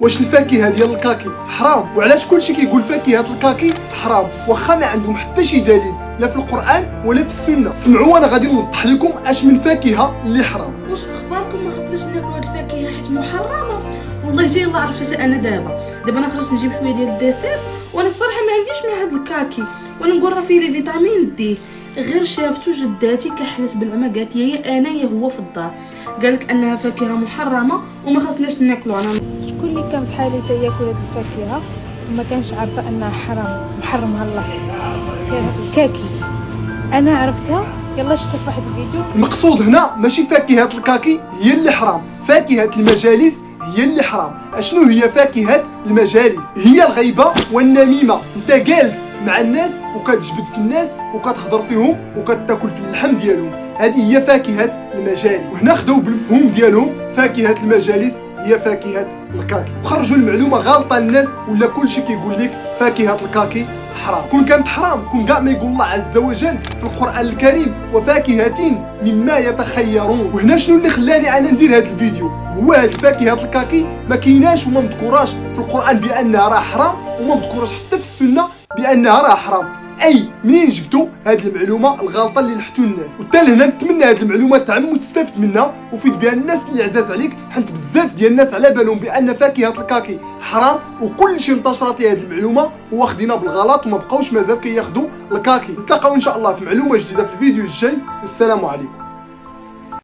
واش الفاكهه ديال الكاكي حرام؟ وعلاش كلشي كيقول فاكهه الكاكي حرام واخا ما عندهم حتى شي دليل لا في القران ولا في السنه؟ سمعوا وانا غادي نوضح لكم اش من فاكهه اللي حرام. واش في اخباركم ما خصناش ناكلوا هاد الفاكهه حيت محرمه؟ والله حتى يلاه عرفت انا دابا انا خرجت نجيب شويه ديال الدسر، وانا الصراحه ما عنديش مع هاد الكاكي، وانا نقول راه فيه لي فيتامين دي. غير شافتو جداتي كحلت بالعمى قالت لي يا هو في الدار قالك انها فاكهه محرمه وما خصناش ناكلوا. انا شكون اللي كان في حالي تياكل هاد الفاكهه وما كانش عارفه انها حرام محرمها الله؟ الكاكي انا عرفتها يلا شفتها في واحد الفيديو. المقصود هنا ماشي فاكهه الكاكي هي اللي حرام، فاكهه المجالس هي اللي حرام. اشنو هي فاكهه المجالس؟ هي الغيبه والنميمه، انت جالس مع الناس وكتجبد في الناس وكتهضر فيهم وكتاكل في اللحم ديالهم، هذه هي فاكهه المجالس. وهنا خداو بالمفهوم ديالهم فاكهه المجالس هي فاكهه الكاكي، وخرجوا المعلومه غالطه للناس ولا كلشي كيقول لك فاكهه الكاكي حرام. كون كانت حرام كون كاع ما يقول الله عز وجل في القران الكريم وفاكهه مما يتخيرون. وهنا شنو اللي خلاني انا ندير هذا الفيديو؟ هو هاد فاكهه الكاكي ما كايناش وما مذكوراش في القران بانها راه حرام، وما مذكوراش حتى في السنه بانها راه حرام. اي منين جبتوا هاد المعلومه الغلطه اللي لحتوا الناس؟ وحتى لهنا نتمنى هاد المعلومه تعم وتستافد منها وفيد بها الناس اللي عزاز عليك، حيت بزاف ديال الناس على بالهم بان فاكهه الكاكي حرام وكلشي انتشرت هاد المعلومه واخدينها بالغلط وما بقاوش مازال كياخذوا الكاكي. نتلاقاو ان شاء الله في معلومه جديده في الفيديو الجاي، والسلام عليكم.